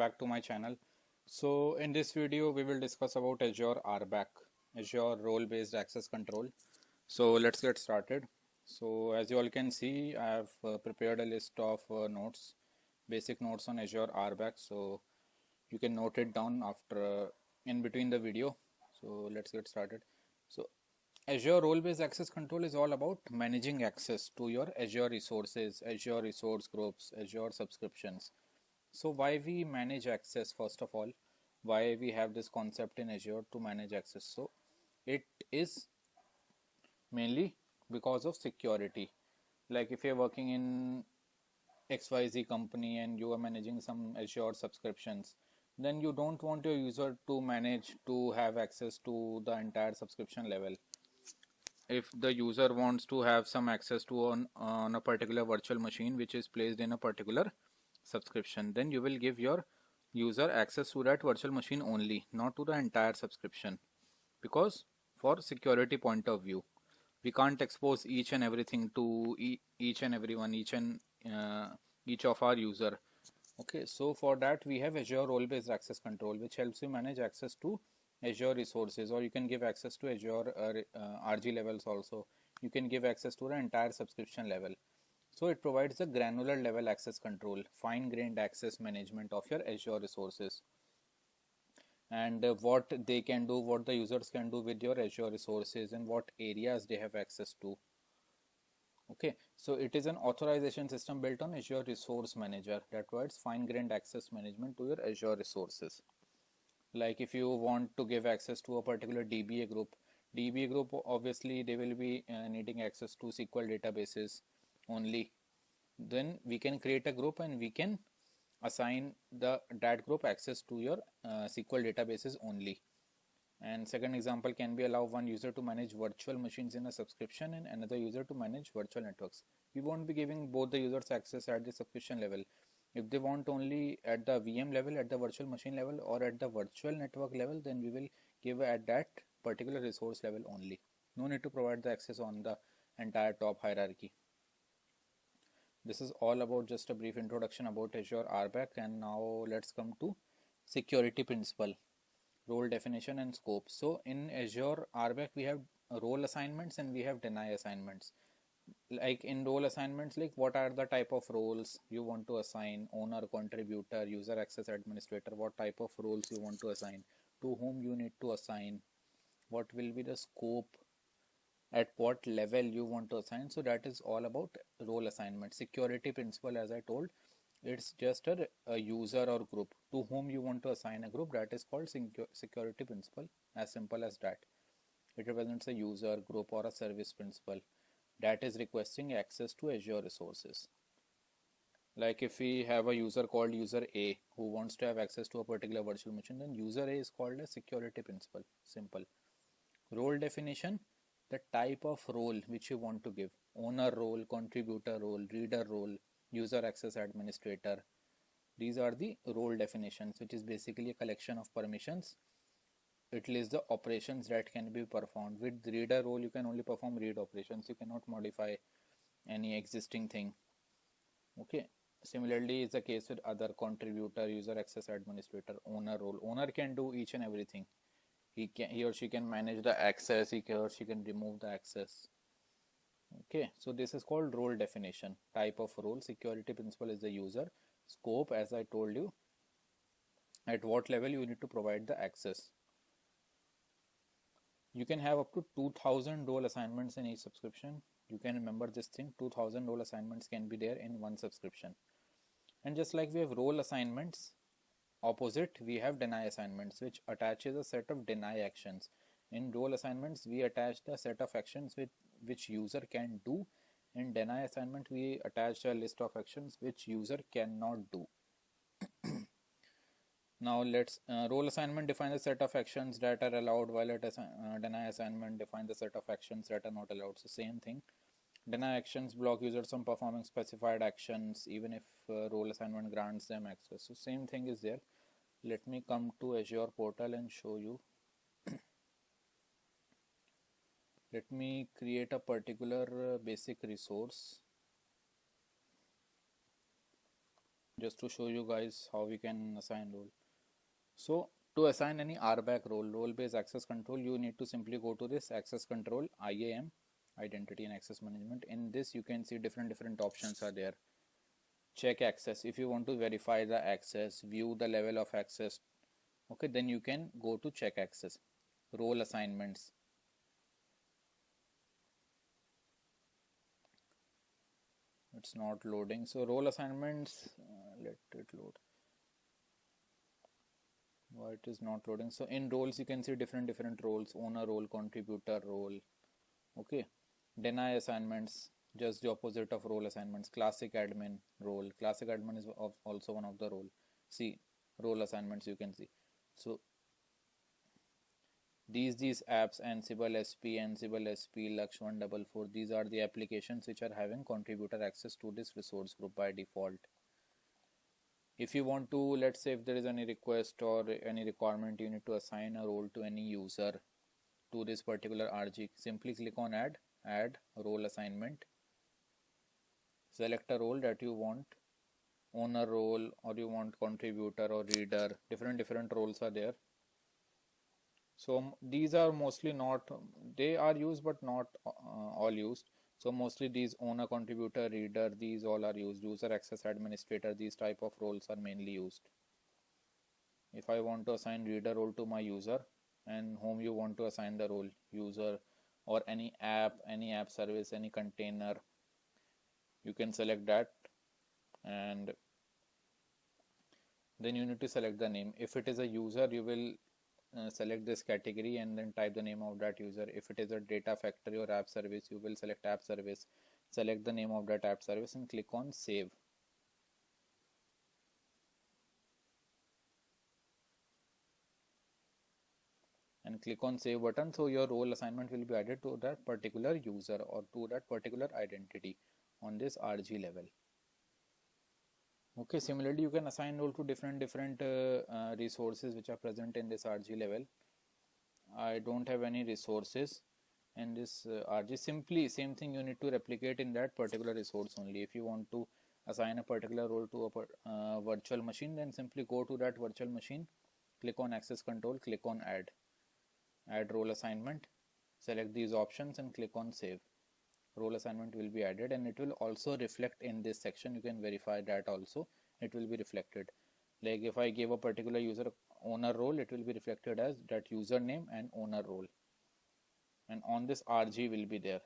back to my channel. So in this video we will discuss about Azure RBAC, Azure Role Based Access Control. So let's get started. So as you all can see, I have prepared a list of notes, basic notes on Azure RBAC. So you can note it down after in between the video. So let's get started. So Azure Role-Based Access Control is all about managing access to your Azure resources, Azure resource groups, Azure subscriptions. So why we manage access, first of all, why we have this concept in Azure to manage access? So it is mainly because of security. Like if you're working in XYZ company and you are managing some Azure subscriptions, then you don't want your user to manage to have access to the entire subscription level. If the user wants to have some access to on a particular virtual machine which is placed in a particular subscription, then you will give your user access to that virtual machine only, not to the entire subscription, because for security point of view we can't expose each and everything to each and everyone, uh, each of our user. Okay, so for that we have Azure Role Based Access Control, which helps you manage access to Azure resources, or you can give access to Azure RG levels also. You can give access to the entire subscription level. So it provides a granular level access control, fine-grained access management of your Azure resources, and what they can do, what the users can do with your Azure resources, and what areas they have access to. Okay, so it is an authorization system built on Azure Resource Manager that provides fine-grained access management to your Azure resources. Like if you want to give access to a particular DBA group obviously they will be needing access to SQL databases only. Then we can create a group and we can assign that group access to your SQL databases only. And second example can be allow one user to manage virtual machines in a subscription and another user to manage virtual networks. We won't be giving both the users access at the subscription level. If they want only at the VM level, at the virtual machine level, or at the virtual network level, then we will give at that particular resource level only. No need to provide the access on the entire top hierarchy. This is all about just a brief introduction about Azure RBAC, and now let's come to security principle, role definition and scope. So in Azure RBAC we have role assignments and we have deny assignments. Like in role assignments, like what are the type of roles you want to assign: owner, contributor, user access administrator. What type of roles you want to assign, to whom you need to assign, what will be the scope, at what level you want to assign. So that is all about role assignment. Security principle, as I told, it's just a user or group to whom you want to assign a group. That is called security principle, as simple as that. It represents a user, group, or a service principle that is requesting access to Azure resources. Like if we have a user called user A who wants to have access to a particular virtual machine, then user A is called a security principle. Simple. Role definition, the type of role which you want to give: owner role, contributor role, reader role, user access administrator. These are the role definitions, which is basically a collection of permissions. It lists the operations that can be performed. With reader role you can only perform read operations, you cannot modify any existing thing. Okay, similarly is the case with other: contributor, user access administrator, owner role. Owner can do each and everything. He or she can manage the access, he or she can remove the access. Okay, so this is called role definition, type of role. Security principle is the user. Scope, as I told you, at what level you need to provide the access. You can have up to 2000 role assignments in each subscription. You can remember this thing: 2000 role assignments can be there in one subscription. And just like we have role assignments, opposite we have deny assignments, which attaches a set of deny actions. In role assignments we attach the set of actions with which user can do. In deny assignment we attach a list of actions which user cannot do. Now let's role assignment defines a set of actions that are allowed, while deny assignment defines the set of actions that are not allowed. So same thing, deny actions block users from performing specified actions even if role assignment grants them access. So same thing is there. Let me come to Azure portal and show you. Let me create a particular basic resource. just to show you guys how we can assign role. So to assign any RBAC role based access control, you need to simply go to this access control, IAM, identity and access management. In this you can see different options are there. Check access, if you want to verify the access, view the level of access, okay, then you can go to check access. Role assignments, it's not loading, so role assignments, let it load. Why it is not loading? So in roles you can see different roles, owner role, contributor role, okay. Deny assignments, just the opposite of role assignments. Classic admin role, classic admin is also one of the role. See, role assignments you can see. So these apps, Ansible SP, Lakshman 44, these are the applications which are having contributor access to this resource group by default. If you want to, let's say if there is any request or any requirement, you need to assign a role to any user to this particular RG, simply click on add role assignment, select a role that you want, owner role, or you want contributor or reader, different roles are there. So these are mostly not, they are used but not all used. So mostly these owner, contributor, reader, these all are used. User access administrator, these type of roles are mainly used. If I want to assign reader role to my user, and whom you want to assign the role, user or any app service, any container, you can select that, and then you need to select the name. If it is a user, you will select this category and then type the name of that user. If it is a data factory or app service, you will select app service, select the name of that app service and click on save. And click on save button, so your role assignment will be added to that particular user or to that particular identity on this RG level. Okay, similarly you can assign role to different resources which are present in this RG level. I don't have any resources in this RG. Simply same thing, you need to replicate in that particular resource only. If you want to assign a particular role to a virtual machine, then simply go to that virtual machine, click on access control, click on add role assignment, select these options and click on save. Role assignment will be added and it will also reflect in this section. You can verify that also, it will be reflected. Like if I give a particular user owner role, it will be reflected as that username and owner role, and on this RG will be there.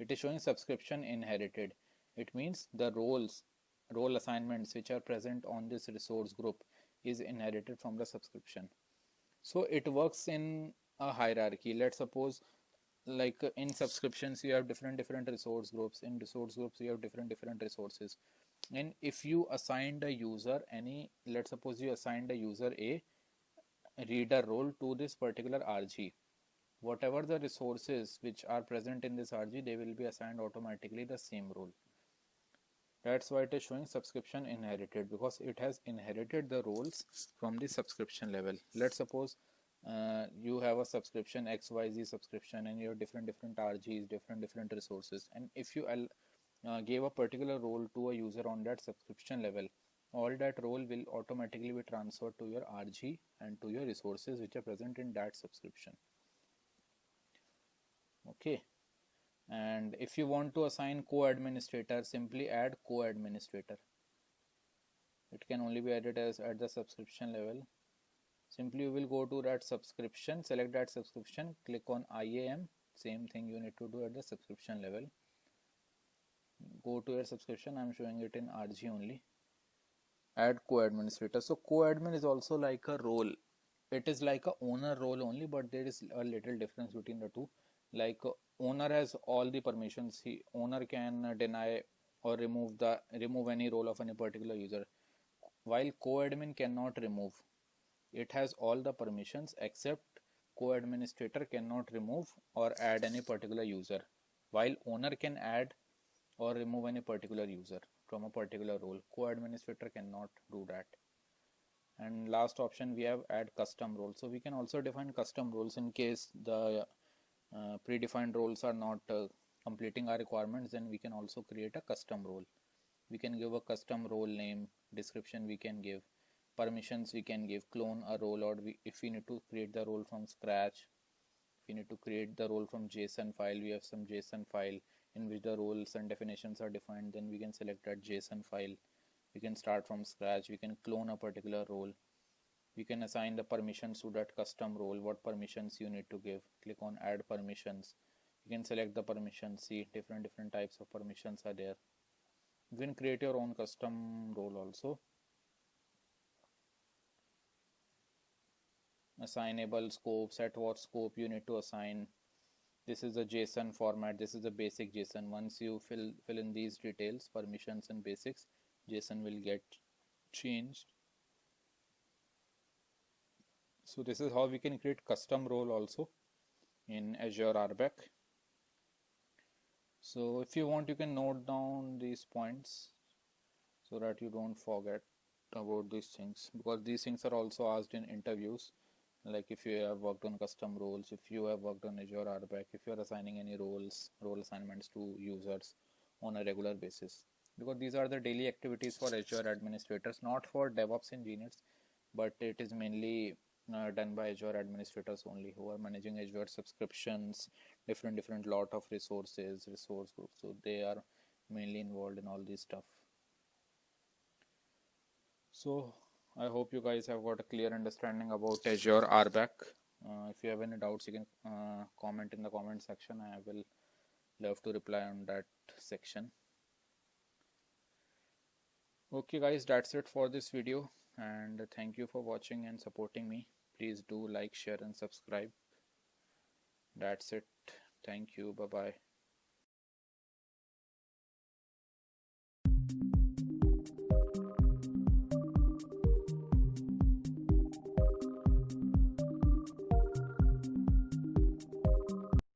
It is showing subscription inherited. It means the role assignments which are present on this resource group is inherited from the subscription. So it works in a hierarchy. Let's suppose like in subscriptions you have different resource groups, in resource groups you have different resources, and if you assigned a user any, let's suppose you assigned a user a reader role to this particular RG, whatever the resources which are present in this RG, they will be assigned automatically the same role. That's why it is showing subscription inherited, because it has inherited the roles from the subscription level. Let's suppose you have a subscription XYZ subscription and you have different RGs, different resources, and if you gave a particular role to a user on that subscription level, all that role will automatically be transferred to your RG and to your resources which are present in that subscription. Okay, and if you want to assign co-administrator, simply add co-administrator. It can only be added as at the subscription level. Simply you will go to that subscription, select that subscription, click on IAM, same thing you need to do at the subscription level. Go to your subscription, I'm showing it in RG only. Add co-administrator. So co-admin is also like a role. It is like a owner role only, but there is a little difference between the two. Like owner has all the permissions. Owner can deny or remove any role of any particular user, while co-admin cannot remove. It has all the permissions except co-administrator cannot remove or add any particular user, while owner can add or remove any particular user from a particular role. Co-administrator cannot do that. And last option we have add custom role. So we can also define custom roles in case the predefined roles are not completing our requirements, then we can also create a custom role. We can give a custom role name, description we can give, permissions we can give, clone a role, or if we need to create the role from scratch, if we need to create the role from JSON file, we have some JSON file in which the roles and definitions are defined, then we can select that JSON file. We can start from scratch, we can clone a particular role, we can assign the permissions to that custom role, what permissions you need to give. Click on add permissions, you can select the permissions, see different types of permissions are there. You can create your own custom role also. Assignable scope, set what scope you need to assign. This is a JSON format, this is a basic JSON. Once you fill in these details, permissions and basics, JSON will get changed. So this is how we can create custom role also in Azure RBAC. So if you want, you can note down these points so that you don't forget about these things, because these things are also asked in interviews. Like if you have worked on custom roles, if you have worked on Azure RBAC, if you are assigning any role assignments to users on a regular basis, because these are the daily activities for Azure administrators, not for DevOps engineers, but it is mainly done by Azure administrators only, who are managing Azure subscriptions, different lot of resources, resource groups. So they are mainly involved in all this stuff. So I hope you guys have got a clear understanding about Azure RBAC. If you have any doubts, you can comment in the comment section. I will love to reply on that section. Okay guys, that's it for this video, and thank you for watching and supporting me. Please do like, share and subscribe. That's it. Thank you. Bye bye.